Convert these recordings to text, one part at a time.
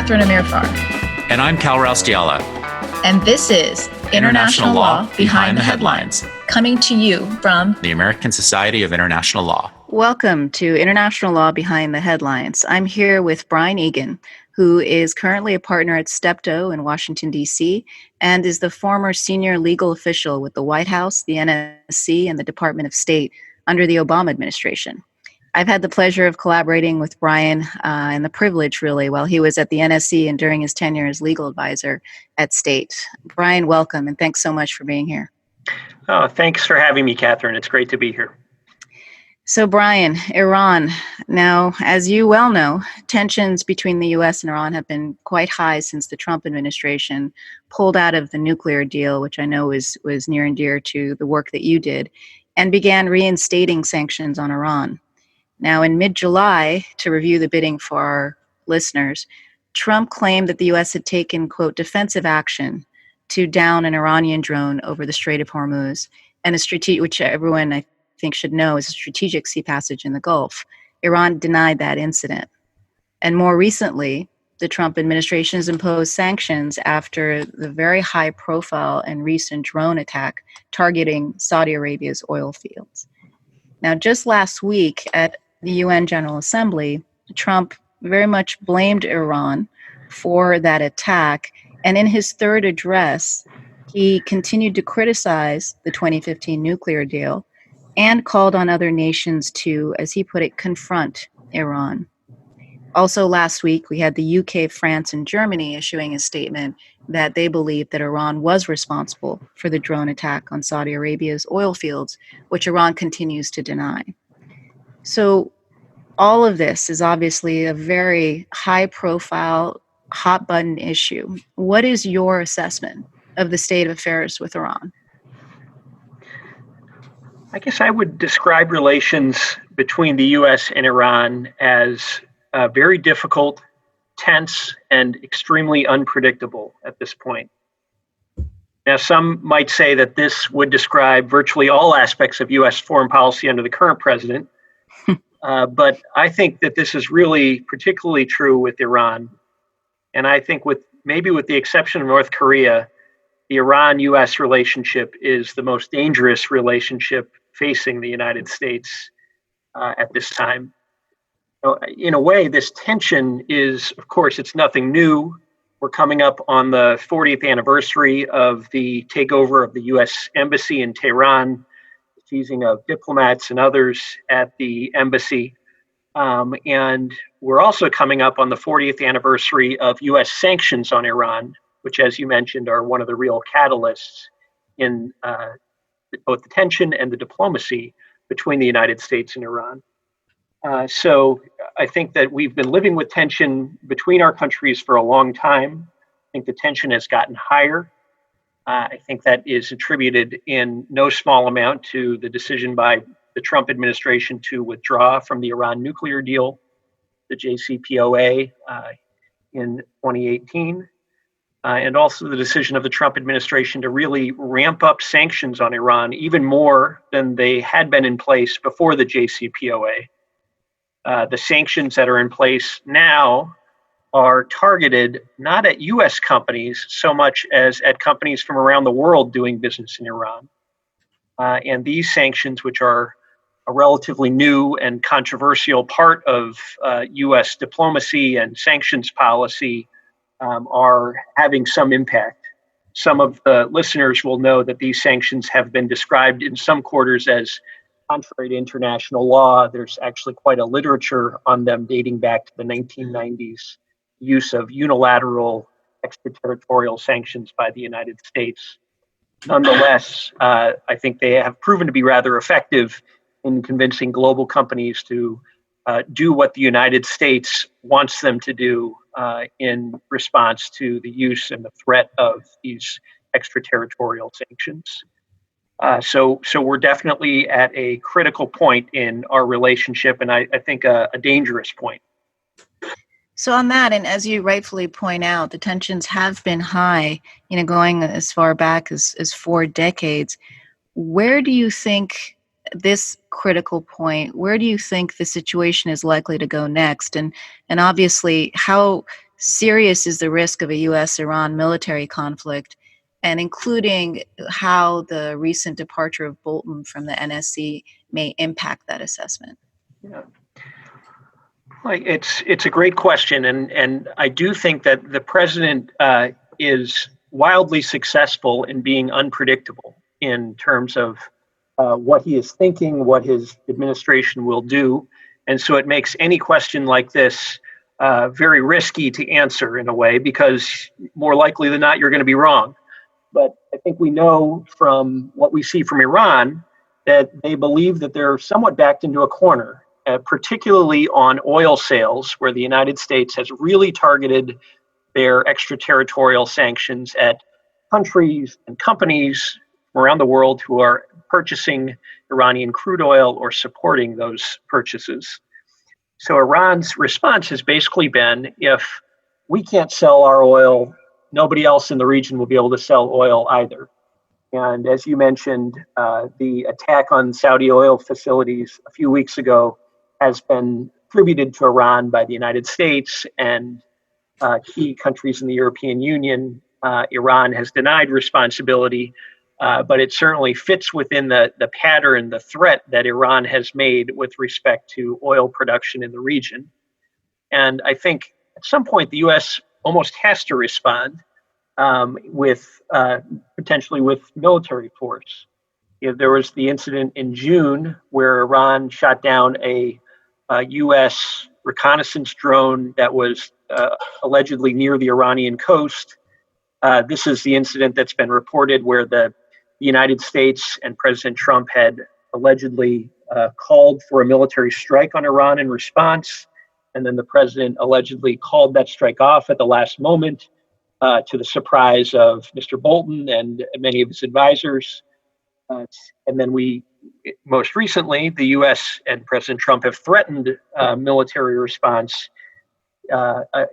Catherine Amirfar. And I'm Cal Raustiala. And this is International Law Behind the Headlines, coming to you from the American Society of International Law. Welcome to International Law Behind the Headlines. I'm here with Brian Egan, who is currently a partner at Steptoe in Washington, D.C., and is the former senior legal official with the White House, the NSC, and the Department of State under the Obama administration. I've had the pleasure of collaborating with Brian and the privilege, really, while he was at the NSC and during his tenure as legal advisor at State. Brian, welcome, and thanks so much for being here. Oh, thanks for having me, Catherine. It's great to be here. So, Brian, Iran. Now, as you well know, tensions between the U.S. and Iran have been quite high since the Trump administration pulled out of the nuclear deal, which I know was near and dear to the work that you did, and began reinstating sanctions on Iran. Now, in mid-July, to review the bidding for our listeners, Trump claimed that the U.S. had taken, quote, defensive action to down an Iranian drone over the Strait of Hormuz, and which everyone, I think, should know is a strategic sea passage in the Gulf. Iran denied that incident. And more recently, the Trump administration has imposed sanctions after the very high-profile and recent drone attack targeting Saudi Arabia's oil fields. Now, just last week at the UN General Assembly, Trump very much blamed Iran for that attack. And in his third address, he continued to criticize the 2015 nuclear deal and called on other nations to, as he put it, confront Iran. Also last week, we had the UK, France, and Germany issuing a statement that they believed that Iran was responsible for the drone attack on Saudi Arabia's oil fields, which Iran continues to deny. So all of this is obviously a very high-profile, hot-button issue. What is your assessment of the state of affairs with Iran? I guess I would describe relations between the U.S. and Iran as very difficult, tense, and extremely unpredictable at this point. Now, some might say that this would describe virtually all aspects of U.S. foreign policy under the current president, but I think that this is really particularly true with Iran. And I think with the exception of North Korea, the Iran-U.S. relationship is the most dangerous relationship facing the United States at this time. In a way, this tension is, of course, it's nothing new. We're coming up on the 40th anniversary of the takeover of the U.S. Embassy in Tehran, the seizing of diplomats and others at the embassy. And we're also coming up on the 40th anniversary of U.S. sanctions on Iran, which, as you mentioned, are one of the real catalysts in both the tension and the diplomacy between the United States and Iran. So I think that we've been living with tension between our countries for a long time. I think the tension has gotten higher. I think that is attributed in no small amount to the decision by the Trump administration to withdraw from the Iran nuclear deal, the JCPOA, in 2018. And also the decision of the Trump administration to really ramp up sanctions on Iran even more than they had been in place before the JCPOA. The sanctions that are in place now are targeted not at U.S. companies so much as at companies from around the world doing business in Iran. And these sanctions, which are a relatively new and controversial part of U.S. diplomacy and sanctions policy, are having some impact. Some of the listeners will know that these sanctions have been described in some quarters as contrary to international law. There's actually quite a literature on them dating back to the 1990s, use of unilateral extraterritorial sanctions by the United States. Nonetheless, I think they have proven to be rather effective in convincing global companies to do what the United States wants them to do in response to the use and the threat of these extraterritorial sanctions. So we're definitely at a critical point in our relationship, and I think a dangerous point. So on that, and as you rightfully point out, the tensions have been high, going as far back as 4 decades. Where do you think this critical point, where do you think the situation is likely to go next? And obviously, how serious is the risk of a U.S.-Iran military conflict, and including how the recent departure of Bolton from the NSC may impact that assessment? Yeah. It's a great question, and I do think that the president is wildly successful in being unpredictable in terms of what he is thinking, what his administration will do, and so it makes any question like this very risky to answer in a way, because more likely than not you're going to be wrong. But I think we know from what we see from Iran that they believe that they're somewhat backed into a corner. Particularly on oil sales, where the United States has really targeted their extraterritorial sanctions at countries and companies around the world who are purchasing Iranian crude oil or supporting those purchases. So Iran's response has basically been, if we can't sell our oil, nobody else in the region will be able to sell oil either. And as you mentioned, the attack on Saudi oil facilities a few weeks ago has been attributed to Iran by the United States and key countries in the European Union. Iran has denied responsibility, but it certainly fits within the pattern, the threat that Iran has made with respect to oil production in the region. And I think at some point the U.S. almost has to respond with potentially with military force. There was the incident in June where Iran shot down a U.S. reconnaissance drone that was allegedly near the Iranian coast. This is the incident that's been reported where the United States and President Trump had allegedly called for a military strike on Iran in response. And then the president allegedly called that strike off at the last moment to the surprise of Mr. Bolton and many of his advisors. And then most recently, the U.S. and President Trump have threatened military response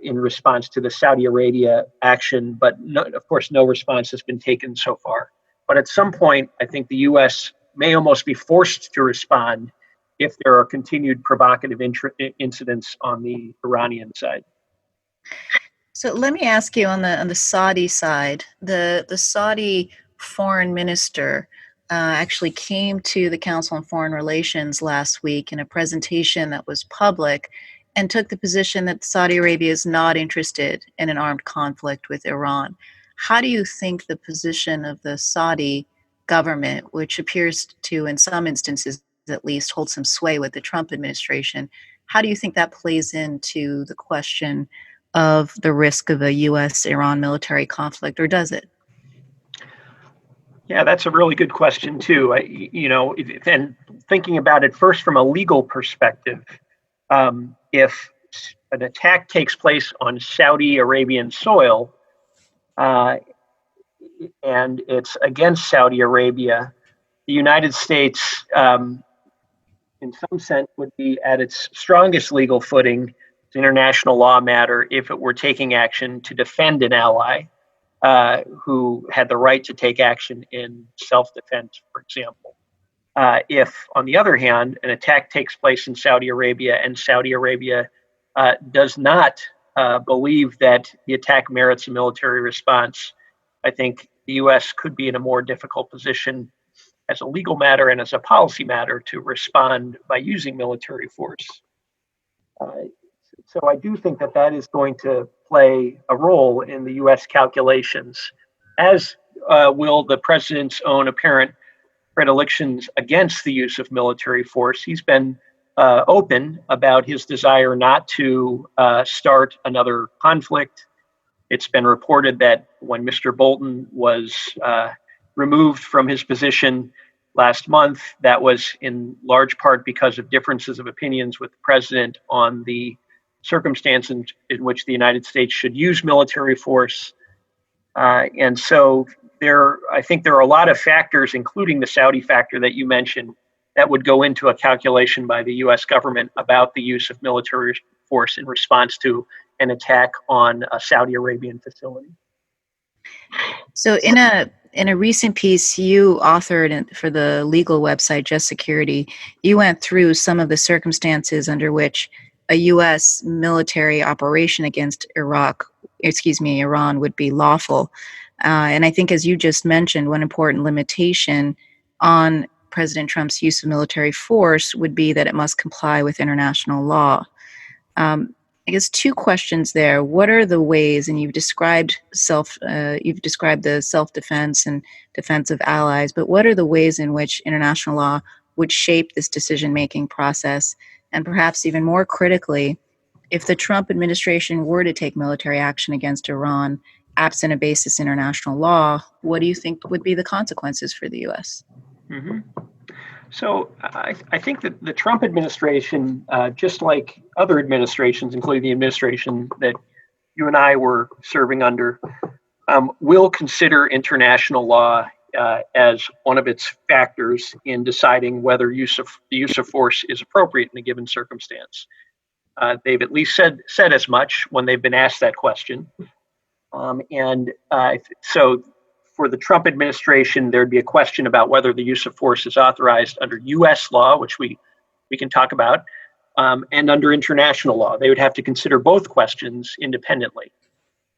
in response to the Saudi Arabia action, but of course, no response has been taken so far. But at some point, I think the U.S. may almost be forced to respond if there are continued provocative incidents on the Iranian side. So let me ask you on the Saudi side, the Saudi foreign minister actually came to the Council on Foreign Relations last week in a presentation that was public and took the position that Saudi Arabia is not interested in an armed conflict with Iran. How do you think the position of the Saudi government, which appears to, in some instances at least, hold some sway with the Trump administration, how do you think that plays into the question of the risk of a U.S.-Iran military conflict, or does it? Yeah, that's a really good question too. And thinking about it first from a legal perspective, if an attack takes place on Saudi Arabian soil and it's against Saudi Arabia, the United States, in some sense, would be at its strongest legal footing. It's international law matter if it were taking action to defend an ally who had the right to take action in self-defense, for example. If, on the other hand, an attack takes place in Saudi Arabia and Saudi Arabia does not believe that the attack merits a military response, I think the U.S. could be in a more difficult position as a legal matter and as a policy matter to respond by using military force. So I do think that is going to play a role in the U.S. calculations, as will the president's own apparent predilections against the use of military force. He's been open about his desire not to start another conflict. It's been reported that when Mr. Bolton was removed from his position last month, that was in large part because of differences of opinions with the president on the circumstances in which the United States should use military force. And so I think there are a lot of factors, including the Saudi factor that you mentioned, that would go into a calculation by the U.S. government about the use of military force in response to an attack on a Saudi Arabian facility. So in a recent piece you authored for the legal website Just Security, you went through some of the circumstances under which a U.S. military operation against Iran would be lawful. And I think, as you just mentioned, one important limitation on President Trump's use of military force would be that it must comply with international law. I guess two questions there. What are the ways, and you've described the self-defense and defense of allies, but what are the ways in which international law would shape this decision-making process? And perhaps even more critically, if the Trump administration were to take military action against Iran, absent a basis in international law, what do you think would be the consequences for the U.S.? Mm-hmm. So I think that the Trump administration, just like other administrations, including the administration that you and I were serving under, will consider international law as one of its factors in deciding whether the use of force is appropriate in a given circumstance. They've at least said as much when they've been asked that question. So for the Trump administration, there'd be a question about whether the use of force is authorized under U.S. law, which we can talk about, and under international law. They would have to consider both questions independently.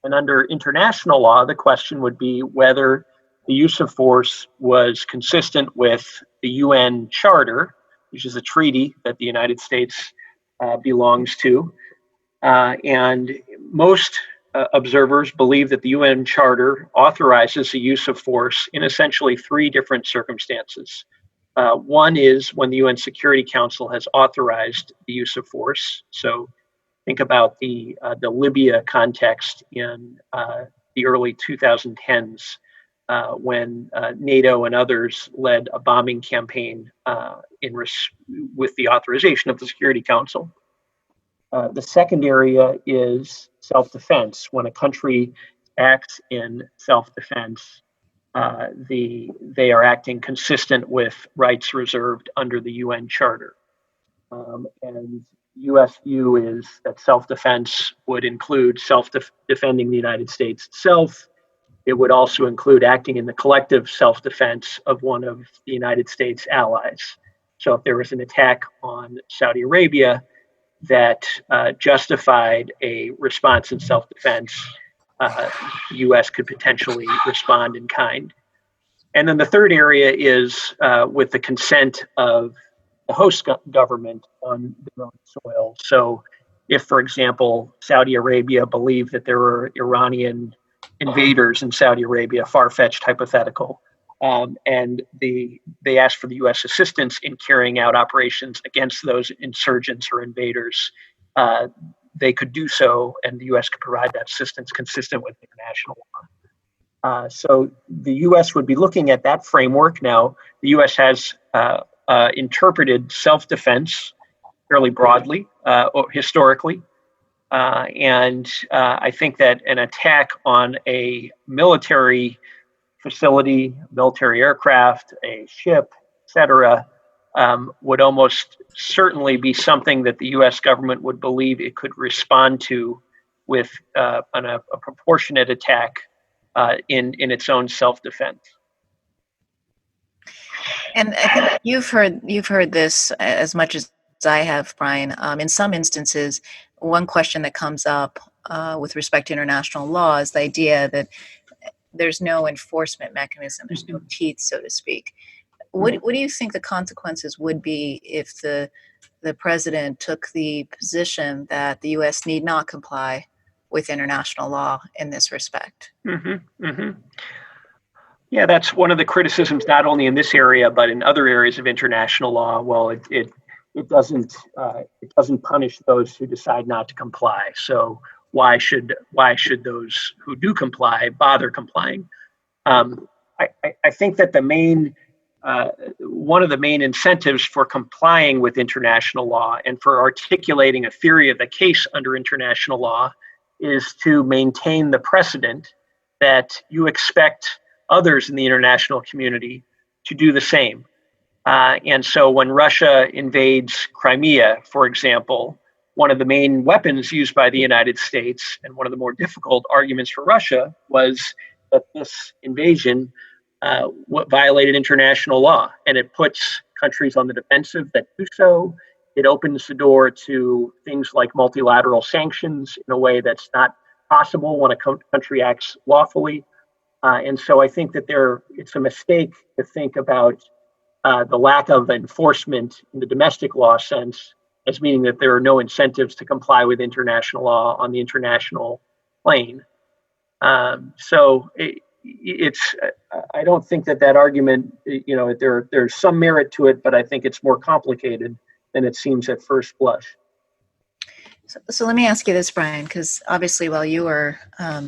And under international law, the question would be whether the use of force was consistent with the UN Charter, which is a treaty that the United States belongs to. And most observers believe that the UN Charter authorizes the use of force in essentially three different circumstances. One is when the UN Security Council has authorized the use of force. So think about the Libya context in the early 2010s when NATO and others led a bombing campaign with the authorization of the Security Council. The second area is self-defense. When a country acts in self-defense, they are acting consistent with rights reserved under the UN Charter. And U.S. view is that self-defense would include self-defending the United States itself. It would also include acting in the collective self-defense of one of the United States allies. So if there was an attack on Saudi Arabia that justified a response in self-defense, the U.S. could potentially respond in kind. And then the third area is with the consent of the host government on their own soil. So if, for example, Saudi Arabia believed that there were Iranian invaders in Saudi Arabia, far-fetched hypothetical, and they asked for the U.S. assistance in carrying out operations against those insurgents or invaders, they could do so, and the U.S. could provide that assistance consistent with international law. So the U.S. would be looking at that framework. Now, the U.S. has interpreted self-defense fairly broadly, historically. And I think that an attack on a military facility, military aircraft, a ship, etc., would almost certainly be something that the U.S. government would believe it could respond to with a proportionate attack in its own self-defense. And I think you've heard this as much as I have, Brian. In some instances, one question that comes up with respect to international law is the idea that there's no enforcement mechanism, there's no teeth, so to speak. What do you think the consequences would be if the president took the position that the U.S. need not comply with international law in this respect? Yeah, that's one of the criticisms, not only in this area but in other areas of international law. Well, it doesn't punish those who decide not to comply. So why should those who do comply bother complying? I think that one of the main incentives for complying with international law and for articulating a theory of the case under international law is to maintain the precedent that you expect others in the international community to do the same. And so when Russia invades Crimea, for example, one of the main weapons used by the United States and one of the more difficult arguments for Russia was that this invasion violated international law, and it puts countries on the defensive that do so. It opens the door to things like multilateral sanctions in a way that's not possible when a country acts lawfully. And so I think that it's a mistake to think about the lack of enforcement in the domestic law sense as meaning that there are no incentives to comply with international law on the international plane. I don't think that argument, there's some merit to it, but I think it's more complicated than it seems at first blush. So let me ask you this, Brian, because obviously while you were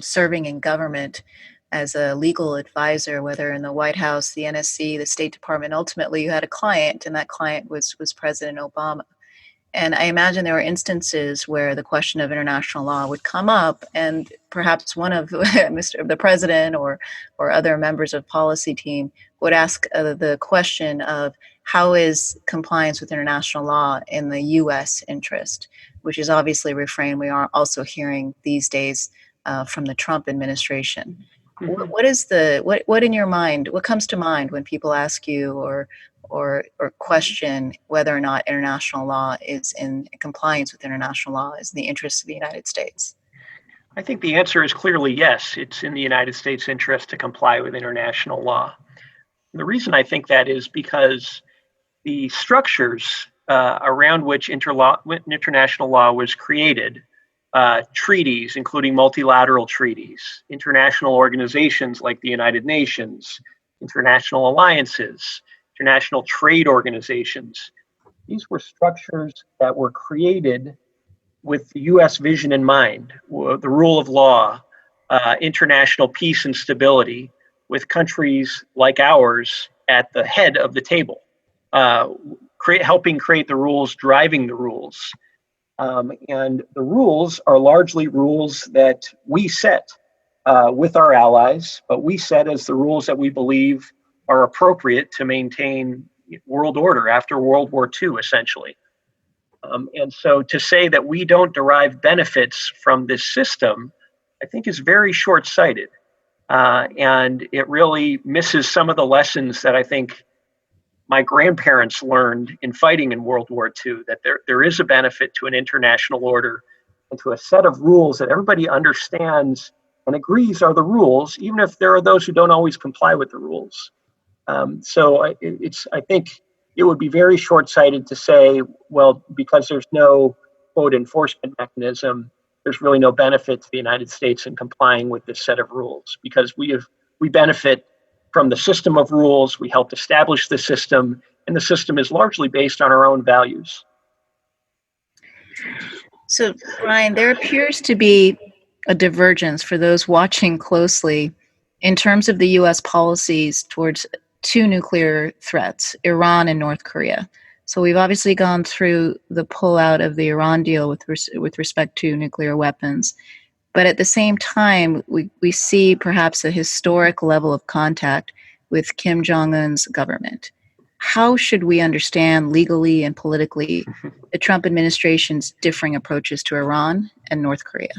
serving in government as a legal advisor, whether in the White House, the NSC, the State Department, ultimately you had a client, and that client was President Obama. And I imagine there were instances where the question of international law would come up, and perhaps one of the president or other members of policy team would ask the question of how is compliance with international law in the U.S. interest, which is obviously a refrain we are also hearing these days from the Trump administration. Mm-hmm. What in your mind, what comes to mind when people ask you or question whether or not international law is in compliance with international law is in the interest of the United States? I think the answer is clearly yes. It's in the United States' interest to comply with international law. And the reason I think that is because the structures around which international law was created, treaties, including multilateral treaties, international organizations like the United Nations, international alliances, international trade organizations. These were structures that were created with the U.S. vision in mind, the rule of law, international peace and stability, with countries like ours at the head of the table, helping create the rules, driving the rules. And the rules are largely rules that we set with our allies, but we set as the rules that we believe are appropriate to maintain world order after World War II, essentially. And so to say that we don't derive benefits from this system, I think is very short-sighted. And it really misses some of the lessons that I think my grandparents learned in fighting in World War II, that there is a benefit to an international order and to a set of rules that everybody understands and agrees are the rules, even if there are those who don't always comply with the rules. So I think it would be very short-sighted to say, well, because there's no, quote, enforcement mechanism, there's really no benefit to the United States in complying with this set of rules, because we benefit from the system of rules, we helped establish the system, and the system is largely based on our own values. So, Brian, there appears to be a divergence for those watching closely in terms of the U.S. policies towards two nuclear threats, Iran and North Korea. So we've obviously gone through the pullout of the Iran deal with respect to nuclear weapons. But at the same time, we see perhaps a historic level of contact with Kim Jong-un's government. How should we understand legally and politically the Trump administration's differing approaches to Iran and North Korea?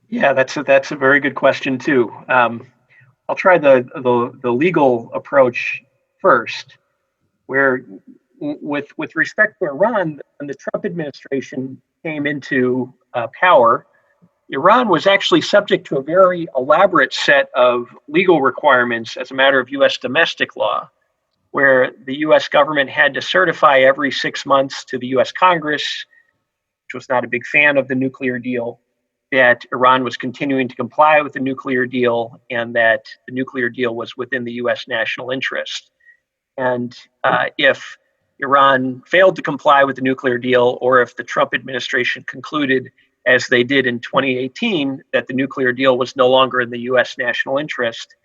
Yeah, that's a very good question too. I'll try the legal approach first, where with respect to Iran, when the Trump administration came into power, Iran was actually subject to a very elaborate set of legal requirements as a matter of U.S. domestic law, where the U.S. government had to certify every 6 months to the U.S. Congress, which was not a big fan of the nuclear deal, that Iran was continuing to comply with the nuclear deal and that the nuclear deal was within the U.S. national interest. And if Iran failed to comply with the nuclear deal, or if the Trump administration concluded, as they did in 2018, that the nuclear deal was no longer in the U.S. national interest,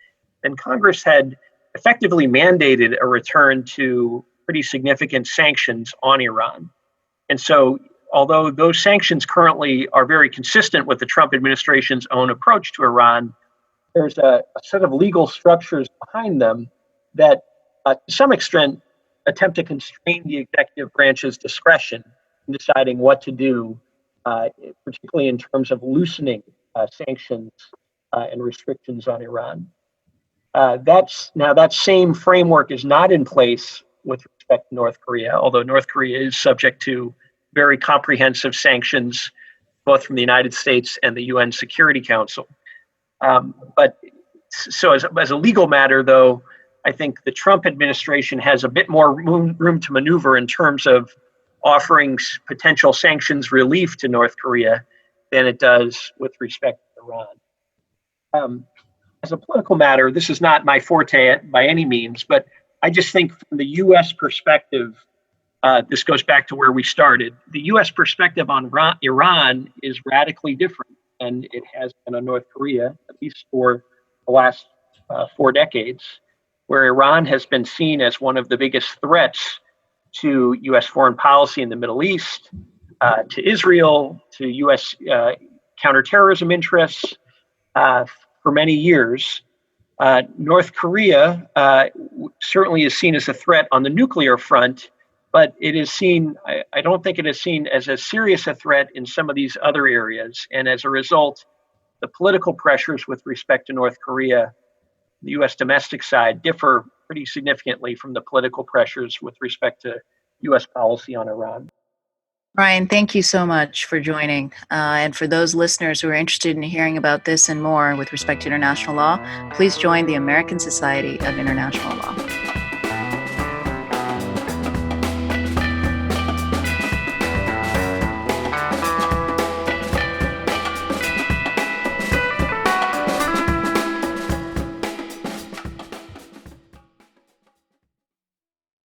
then Congress had effectively mandated a return to pretty significant sanctions on Iran. And so, although those sanctions currently are very consistent with the Trump administration's own approach to Iran, there's a set of legal structures behind them that, to some extent, attempt to constrain the executive branch's discretion in deciding what to do, particularly in terms of loosening sanctions and restrictions on Iran. That same framework is not in place with respect to North Korea, although North Korea is subject to very comprehensive sanctions, both from the United States and the UN Security Council. So as a legal matter, though, I think the Trump administration has a bit more room to maneuver in terms of offering potential sanctions relief to North Korea than it does with respect to Iran. As a political matter, this is not my forte by any means, but I just think from the U.S. perspective, this goes back to where we started. The U.S. perspective on Iran is radically different than it has been on North Korea, at least for the last 4 decades, where Iran has been seen as one of the biggest threats to U.S. foreign policy in the Middle East, to Israel, to U.S. Counterterrorism interests for many years. North Korea certainly is seen as a threat on the nuclear front, but it is seen, I don't think it is seen as serious a threat in some of these other areas. And as a result, the political pressures with respect to North Korea, the U.S. domestic side, differ pretty significantly from the political pressures with respect to U.S. policy on Iran. Brian, thank you so much for joining. And for those listeners who are interested in hearing about this and more with respect to international law, please join the American Society of International Law.